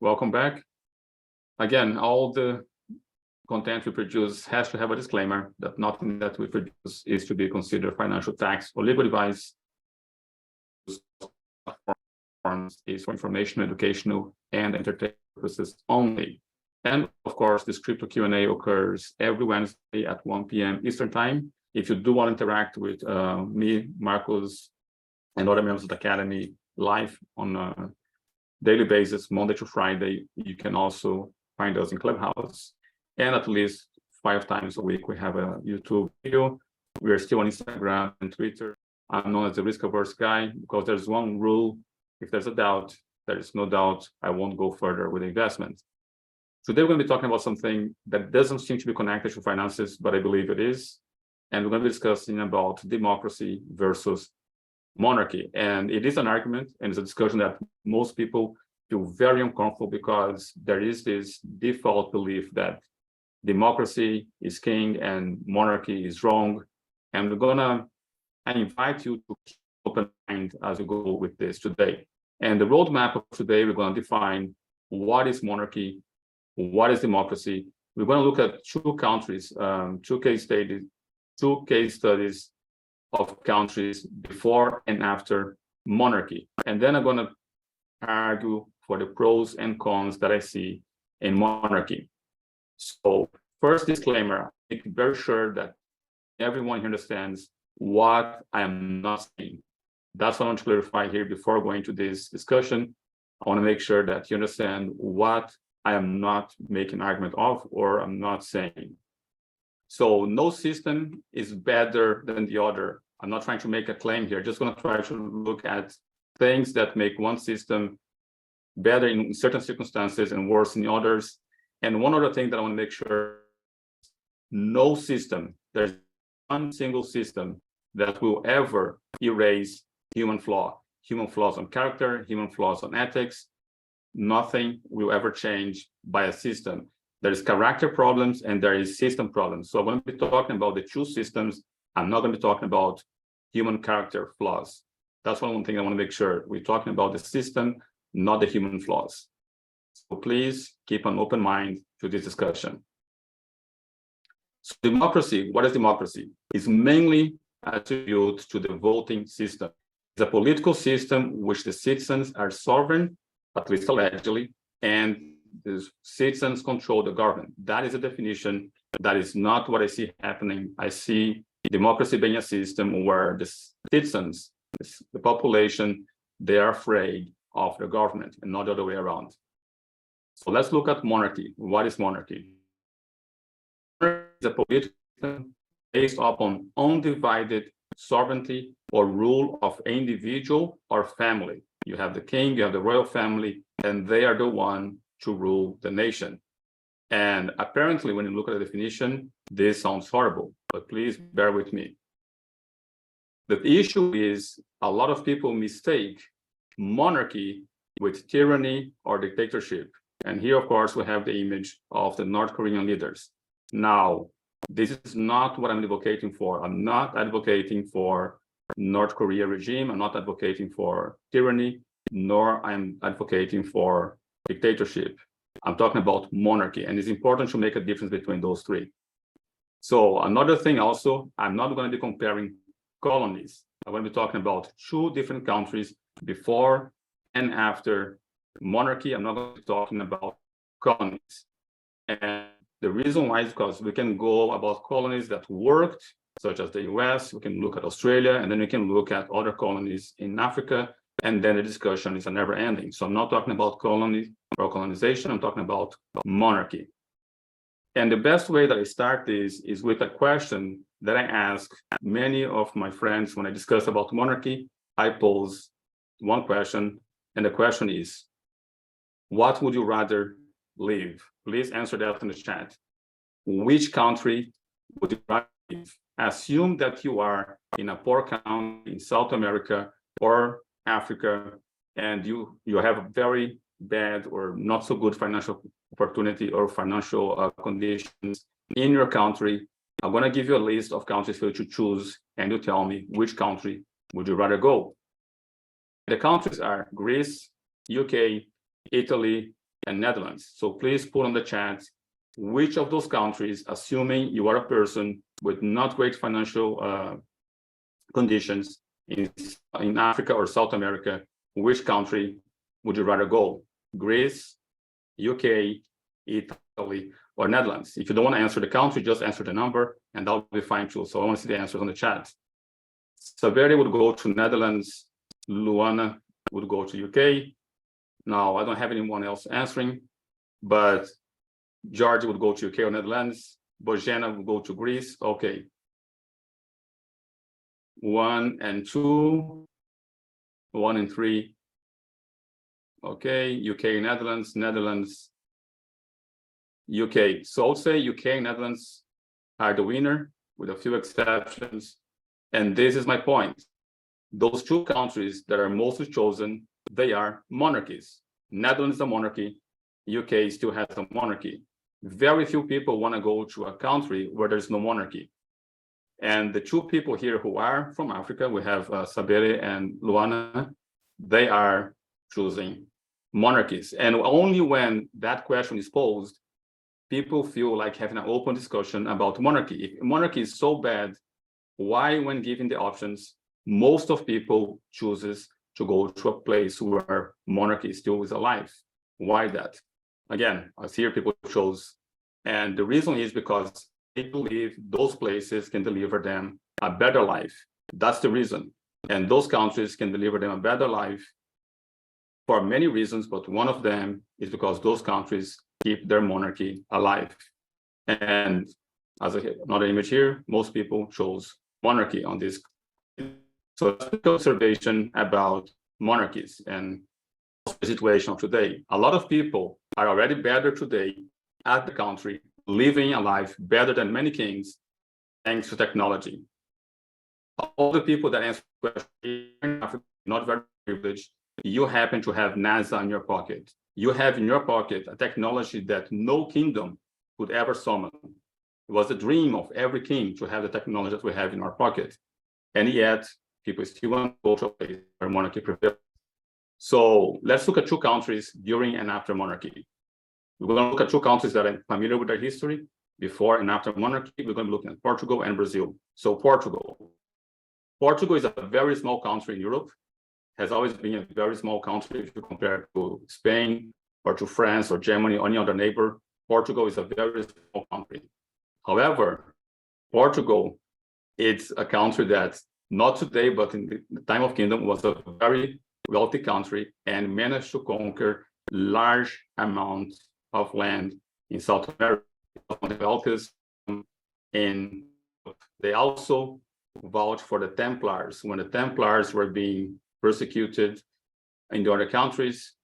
welcome back. Again, all the content we produce has to have a disclaimer that nothing that we produce is to be considered financial, tax, or legal advice. Is for information, educational, and entertainment purposes only. And of course, this crypto Q&A occurs every Wednesday at 1 p.m. Eastern Time. If you do want to interact with me, Marcos, and other members of the Academy live on a daily basis, Monday to Friday, you can also find us in Clubhouse. And at least 5 times a week, we have a YouTube video. We are still on Instagram and Twitter. I'm known as the risk-averse guy because there's one rule. If there's a doubt, there is no doubt I won't go further with the investment. Today, we're going to be talking about something that doesn't seem to be connected to finances, but I believe it is. And we're going to be discussing about democracy versus monarchy. And it is an argument, and it's a discussion that most people feel very uncomfortable because there is this default belief that democracy is king and monarchy is wrong. And we're going to invite you to keep open mind as we go with this today. And the roadmap of today, we're going to define what is monarchy, what is democracy. We're going to look at 2 countries, 2 case studies of countries before and after monarchy. And then I'm going to argue for the pros and cons that I see in monarchy. So first disclaimer, make very sure that everyone here understands what I am not saying. That's what I want to clarify here before going to this discussion. I want to make sure that you understand what I am not making an argument of or I'm not saying. So no system is better than the other. I'm not trying to make a claim here. Just going to try to look at things that make one system better in certain circumstances and worse in others. And one other thing that I want to make sure, no system, there's one single system that will ever erase human flaws on character, human flaws on ethics. Nothing will ever change by a system. There is character problems and there is system problems. So I'm going to be talking about the 2 systems. I'm not going to be talking about human character flaws. That's one thing I want to make sure. We're talking about the system, not the human flaws. So please keep an open mind to this discussion. So democracy, what is democracy? It's mainly attributed to the voting system. It's a political system which the citizens are sovereign, at least allegedly, and the citizens control the government. That is a definition. That is not what I see happening. I see democracy being a system where the citizens, the population, they are afraid of the government and not the other way around. So let's look at monarchy. What is monarchy? Monarchy is a political system based upon undivided sovereignty or rule of individual or family. You have the king, you have the royal family, and they are the one to rule the nation. And apparently, when you look at the definition, this sounds horrible, but please bear with me. The issue is a lot of people mistake monarchy with tyranny or dictatorship. And here, of course, we have the image of the North Korean leaders. Now, this is not what I'm advocating for. I'm not advocating for North Korea regime. I'm not advocating for tyranny, nor I'm advocating for dictatorship. I'm talking about monarchy, and it's important to make a difference between those 3. So another thing also, I'm not going to be comparing colonies. I'm going to be talking about 2 different countries before and after monarchy. I'm not going to be talking about colonies. And the reason why is because we can go about colonies that worked, such as the US, we can look at Australia, and then we can look at other colonies in Africa, and then the discussion is never ending. So I'm not talking about colonies or colonization, I'm talking about monarchy. And the best way that I start this is with a question that I ask many of my friends when I discuss about monarchy. I pose one question, and the question is, what would you rather live? Please answer that in the chat. Which country would you rather live? Assume that you are in a poor country in South America or Africa, and you have a very bad or not so good financial opportunity or financial conditions in your country. I'm going to give you a list of countries for you to choose, and you tell me which country. would you rather go? The countries are Greece, UK, Italy, and Netherlands. So please put on the chat which of those countries, assuming you are a person with not great financial conditions in Africa or South America, which country would you rather go? Greece, UK, Italy, or Netherlands? If you don't want to answer the country, just answer the number, and that'll be fine too. So I want to see the answers on the chat. Saveri would go to Netherlands. Luana would go to UK. Now, I don't have anyone else answering, but George would go to UK or Netherlands. Bojana would go to Greece. Okay. 1 and 2, 1 and 3. Okay, UK, Netherlands, Netherlands, UK. So I'll say UK, Netherlands are the winner with a few exceptions. And this is my point. Those two countries that are mostly chosen, they are monarchies. Netherlands is a monarchy, UK still has a monarchy. Very few people want to go to a country where there's no monarchy. And the two people here who are from Africa, we have Sabere and Luana, they are choosing monarchies. And only when that question is posed, people feel like having an open discussion about monarchy. If monarchy is so bad, why, when given the options, most of people chooses to go to a place where monarchy still is alive? Why that? Again, I see here people chose, and the reason is because they believe those places can deliver them a better life. That's the reason. And those countries can deliver them a better life for many reasons, but one of them is because those countries keep their monarchy alive. And as another image here, most people chose monarchy on this. So that's the observation about monarchies and the situation of today. A lot of people are already better today at the country, living a life better than many kings, thanks to technology. All the people that answer questions, not very privileged, you happen to have NASA in your pocket. You have in your pocket a technology that no kingdom could ever summon. It was a dream of every king to have the technology that we have in our pocket. And yet, people still want to go to a place where monarchy prevails. So let's look at two countries during and after monarchy. We're going to look at two countries that are familiar with their history, before and after monarchy. We're going to be looking at Portugal and Brazil. So Portugal. Portugal is a very small country in Europe, has always been a very small country if you compare to Spain or to France or Germany or any other neighbor. Portugal is a very small country. However, Portugal, it's a country that not today, but in the time of kingdom, was a very wealthy country and managed to conquer large amounts of land in South America, the wealthiest. And they also vouched for the Templars. When the Templars were being persecuted in the other countries,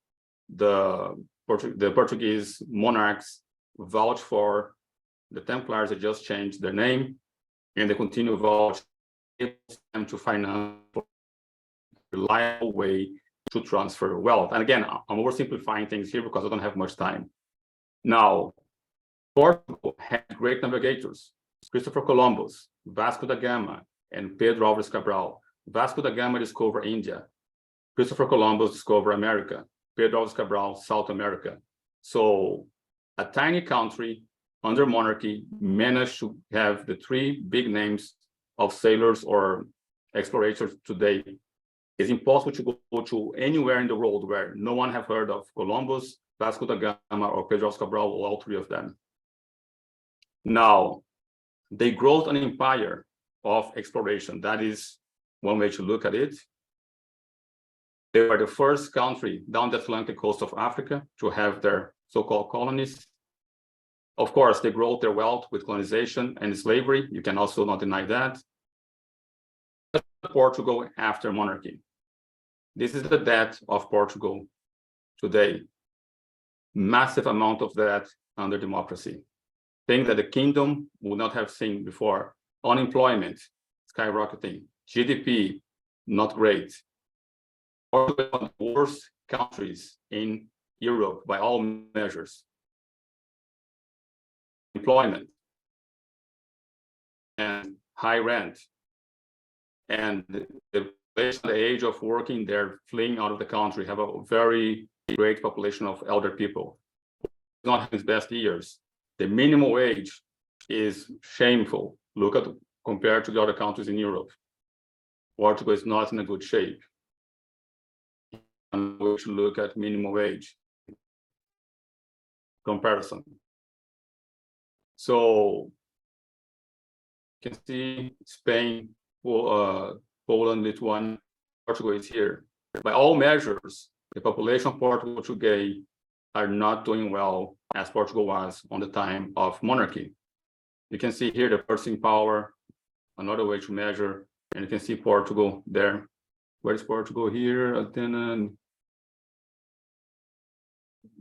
the Portuguese monarchs vouched for the Templars. They just changed their name, and they continue vouching them to finance a reliable way to transfer wealth. And again, I'm oversimplifying things here because I don't have much time. Now, Portugal had great navigators: Christopher Columbus, Vasco da Gama, and Pedro Álvares Cabral. Vasco da Gama discovered India. Christopher Columbus discovered America. Pedro Álvares Cabral, South America. So a tiny country under monarchy managed to have the three big names of sailors or explorators today. It's impossible to go to anywhere in the world where no one have heard of Columbus, Vasco da Gama, or Pedro Álvares Cabral, or all three of them. Now, they grew an empire of exploration. That is one way to look at it. They were the first country down the Atlantic coast of Africa to have their so-called colonies. Of course, they grew their wealth with colonization and slavery. You can also not deny that. Portugal after monarchy. This is the debt of Portugal today. Massive amount of debt under democracy. Things that the kingdom would not have seen before. Unemployment skyrocketing. GDP not great. Portugal is one of the worst countries in Europe by all measures. Employment and high rent, and the age of working, they're fleeing out of the country, have a very great population of elder people. not his best years. The minimum wage is shameful. Look at compared to the other countries in Europe. Portugal is not in a good shape. And we should look at minimum wage comparison. So you can see Spain, Poland, Lithuania, Portugal is here. By all measures, the population of Portugal today are not doing well as Portugal was on the time of monarchy. You can see here the purchasing power, another way to measure, and you can see Portugal there. Where is Portugal here? Athena.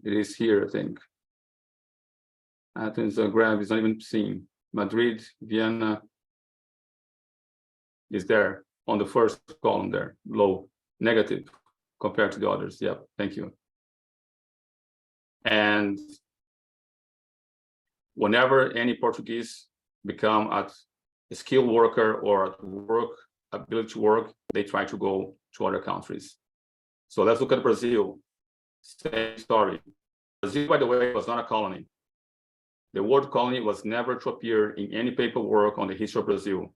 It is here, I think. Athens, Zagreb is not even seen. Madrid, Vienna is there on the first column there, low, negative compared to the others. Yeah, thank you. And whenever any Portuguese become a skilled worker or ability to work, they try to go to other countries. So let's look at Brazil. Same story. Brazil, by the way, was not a colony. The word colony was never to appear in any paperwork on the history of Brazil.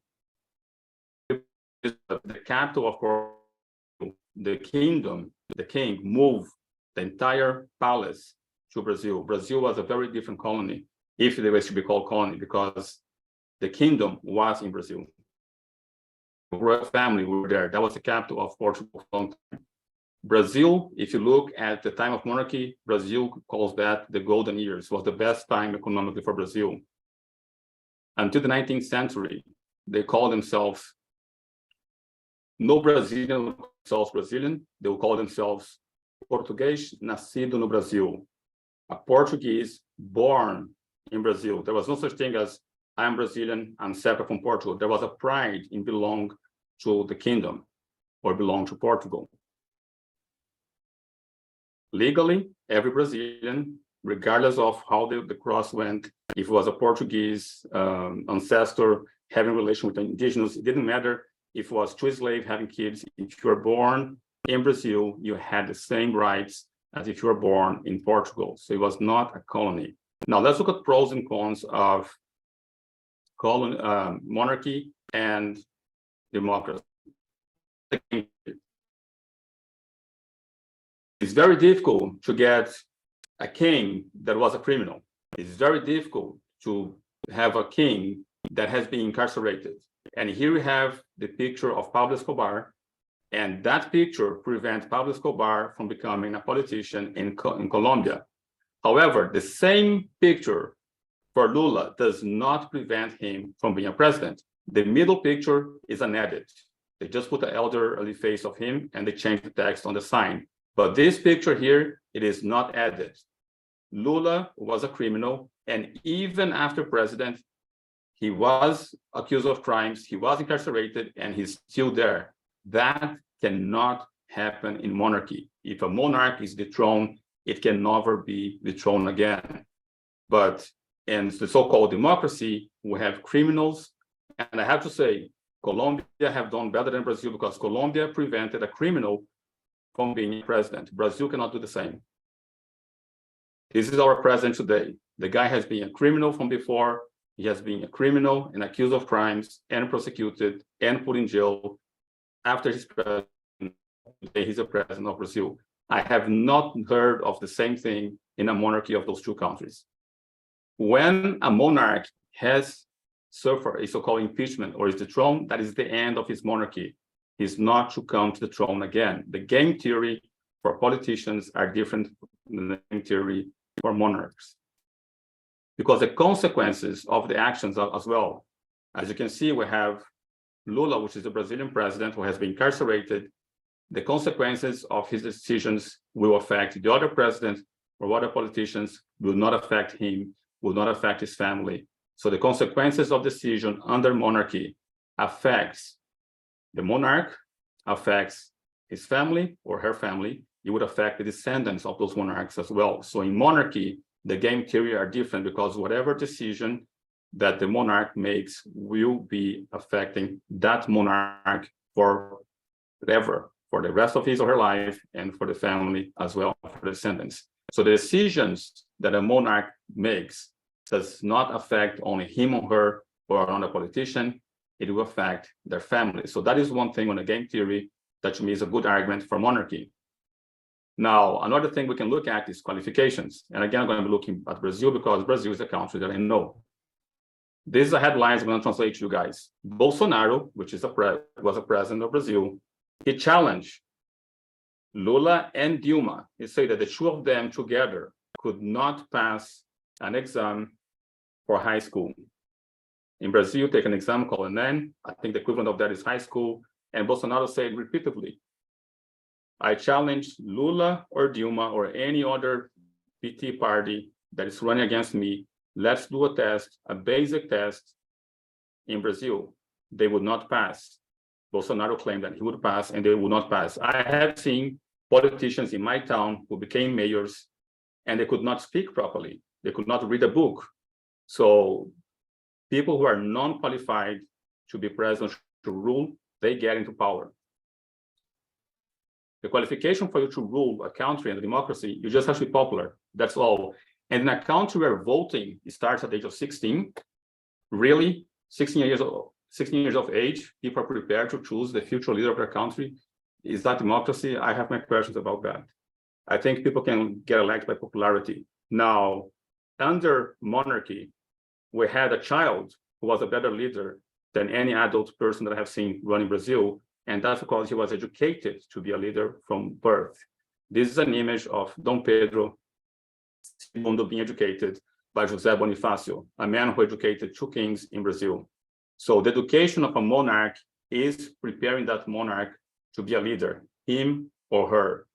The capital of Portugal, the kingdom, the king moved the entire palace to Brazil. Brazil was a very different colony, if they were to be called colony, because the kingdom was in Brazil. The royal family were there. That was the capital of Portugal for a long time. Brazil, if you look at the time of monarchy, Brazil calls that the golden years. It was the best time economically for Brazil. Until the 19th century, they called themselves, no Brazilian would call themselves Brazilian, they will call themselves Português nascido no Brasil, a Portuguese born in Brazil. There was no such thing as I'm Brazilian, I'm separate from Portugal. There was a pride in belong to the kingdom or belong to Portugal. Legally, every Brazilian, regardless of how the cross went, if it was a Portuguese ancestor having relation with the indigenous, it didn't matter if it was two slaves having kids. If you were born in Brazil, you had the same rights as if you were born in Portugal. So it was not a colony. Now let's look at pros and cons of monarchy and democracy. It's very difficult to get a king that was a criminal. It's very difficult to have a king that has been incarcerated. And here we have the picture of Pablo Escobar, and that picture prevents Pablo Escobar from becoming a politician in Colombia. However, the same picture for Lula does not prevent him from being a president. The middle picture is an edit. They just put the elderly face of him and they changed the text on the sign. But this picture here, it is not added. Lula was a criminal, and even after president, he was accused of crimes, he was incarcerated, and he's still there. That cannot happen in monarchy. If a monarch is dethroned, it can never be dethroned again. But in the so-called democracy, we have criminals, and I have to say, Colombia have done better than Brazil because Colombia prevented a criminal from being president. Brazil cannot do the same. This is our president today. The guy has been a criminal from before. He has been a criminal and accused of crimes and prosecuted and put in jail. After his president, today he's a president of Brazil. I have not heard of the same thing in a monarchy of those two countries. When a monarch has suffered a so-called impeachment or is dethroned, that is the end of his monarchy. He's not to come to the throne again. The game theory for politicians are different than the game theory for monarchs. Because the consequences of the actions are as well. As you can see, we have Lula, which is the Brazilian president who has been incarcerated. The consequences of his decisions will affect the other presidents or other politicians, will not affect him, will not affect his family. So the consequences of decision under monarchy affects the monarch, affects his family or her family. It would affect the descendants of those monarchs as well. So in monarchy, the game theory are different because whatever decision that the monarch makes will be affecting that monarch for whatever, for the rest of his or her life and for the family as well, for the descendants. So the decisions that a monarch makes does not affect only him or her or another politician, it will affect their family. So that is one thing on the game theory that to me is a good argument for monarchy. Now, another thing we can look at is qualifications. And again, I'm going to be looking at Brazil because Brazil is a country that I know. This is a headline I'm going to translate to you guys. Bolsonaro, which is was a president of Brazil, he challenged Lula and Dilma. He said that the two of them together could not pass an exam for high school. In Brazil, take an exam called ENEM. I think the equivalent of that is high school. And Bolsonaro said repeatedly, I challenge Lula or Dilma or any other PT party that is running against me. Let's do a test, a basic test in Brazil. They would not pass. Bolsonaro claimed that he would pass and they would not pass. I have seen politicians in my town who became mayors and they could not speak properly. They could not read a book. So people who are non-qualified to be president, to rule, they get into power. The qualification for you to rule a country and a democracy, you just have to be popular. That's all. And in a country where voting starts at the age of 16, really, 16 years of age, people are prepared to choose the future leader of their country. Is that democracy? I have my questions about that. I think people can get elected by popularity. Now, under monarchy, we had a child who was a better leader than any adult person that I have seen running Brazil. And that's because he was educated to be a leader from birth. This is an image of Dom Pedro II being educated by José Bonifácio, a man who educated two kings in Brazil. So the education of a monarch is preparing that monarch to be a leader, him or her.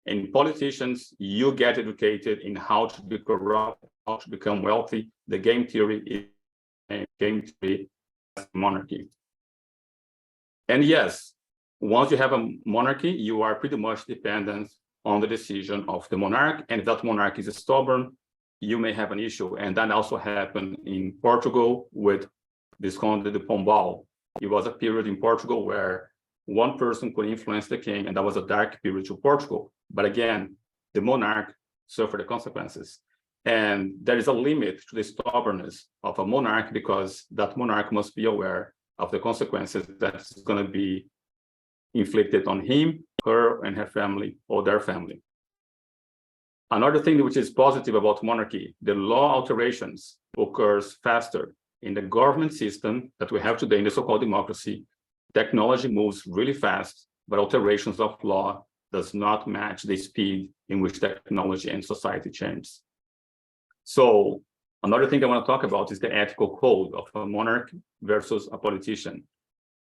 And politicians, you get educated in how to be corrupt, how to become wealthy. The game theory is monarchy. And yes, once you have a monarchy, you are pretty much dependent on the decision of the monarch. And if that monarch is stubborn, you may have an issue. And that also happened in Portugal with Visconde de Pombal. It was a period in Portugal where one person could influence the king, and that was a dark period to Portugal. But again, the monarch suffered the consequences. And there is a limit to the stubbornness of a monarch because that monarch must be aware of the consequences that's going to be inflicted on him, her, and her family, or their family. Another thing which is positive about monarchy, the law alterations occurs faster. In the government system that we have today in the so-called democracy, technology moves really fast, but alterations of law does not match the speed in which technology and society changes. So another thing I want to talk about is the ethical code of a monarch versus a politician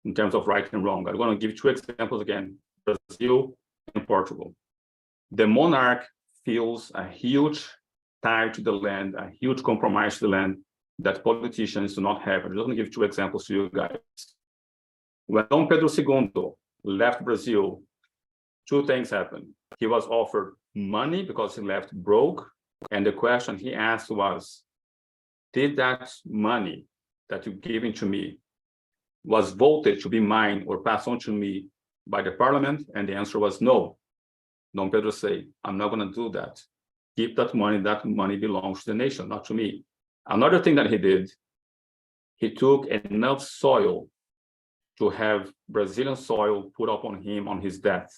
in terms of right and wrong. I'm going to give two examples again, Brazil and Portugal. The monarch feels a huge tie to the land, a huge compromise to the land that politicians do not have. I'm just going to give two examples to you guys. When Dom Pedro II left Brazil, two things happened. He was offered money because he left broke. And the question he asked was, did that money that you're giving to me was voted to be mine or passed on to me by the parliament? And the answer was no. Dom Pedro said, I'm not going to do that. Keep that money belongs to the nation, not to me. Another thing that he did, he took enough soil to have Brazilian soil put up on him on his death.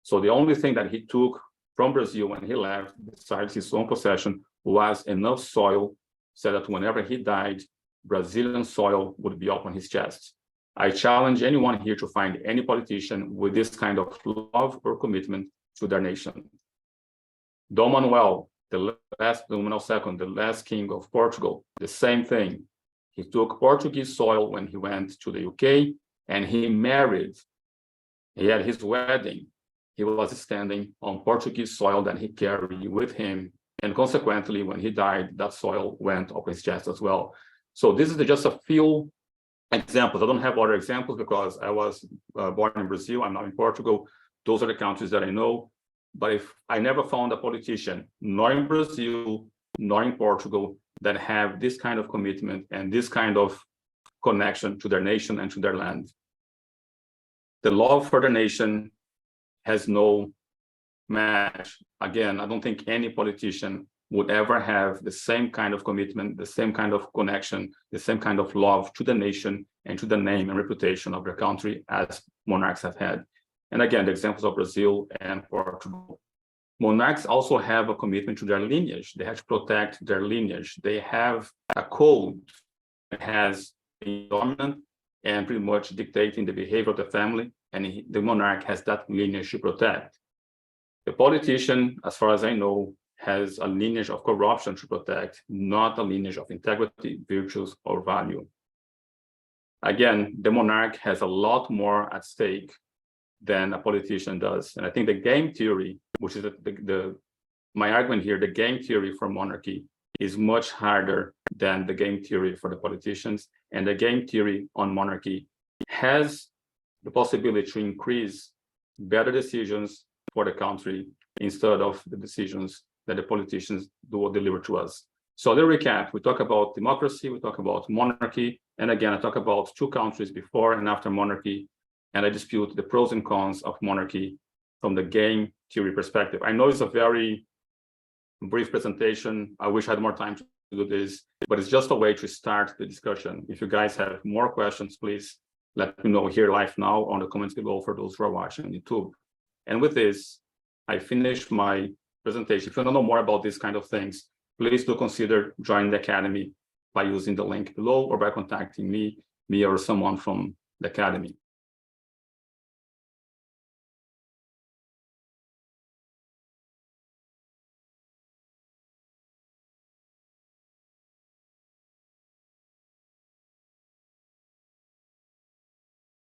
So the only thing that he took from Brazil when he left, besides his own possession, was enough soil so that whenever he died, Brazilian soil would be up on his chest. I challenge anyone here to find any politician with this kind of love or commitment to their nation. Dom Manuel, Dom Manuel II, the last king of Portugal, the same thing. He took Portuguese soil when he went to the UK and he married. He had his wedding. He was standing on Portuguese soil that he carried with him. And consequently, when he died, that soil went up his chest as well. So this is just a few examples. I don't have other examples because I was born in Brazil. I'm now in Portugal. Those are the countries that I know. But if I never found a politician, nor in Brazil, nor in Portugal, that have this kind of commitment and this kind of connection to their nation and to their land. The love for the nation has no match. Again, I don't think any politician would ever have the same kind of commitment, the same kind of connection, the same kind of love to the nation and to the name and reputation of their country as monarchs have had. And again, the examples of Brazil and Portugal. Monarchs also have a commitment to their lineage. They have to protect their lineage. They have a code that has been dominant and pretty much dictating the behavior of the family, and the monarch has that lineage to protect. The politician, as far as I know, has a lineage of corruption to protect, not a lineage of integrity, virtues, or value. Again, the monarch has a lot more at stake than a politician does. And I think the game theory, which is my argument here, the game theory for monarchy is much harder than the game theory for the politicians. And the game theory on monarchy has the possibility to increase better decisions for the country instead of the decisions that the politicians do deliver to us. So to recap, we talk about democracy, we talk about monarchy, and again, I talk about two countries before and after monarchy, and I dispute the pros and cons of monarchy from the game theory perspective. I know it's a very brief presentation. I wish I had more time to do this, but it's just a way to start the discussion. If you guys have more questions, please let me know here live now on the comments below for those who are watching on YouTube. And with this, I finish my presentation. If you want to know more about these kind of things, please do consider joining the Academy by using the link below or by contacting me or someone from the Academy.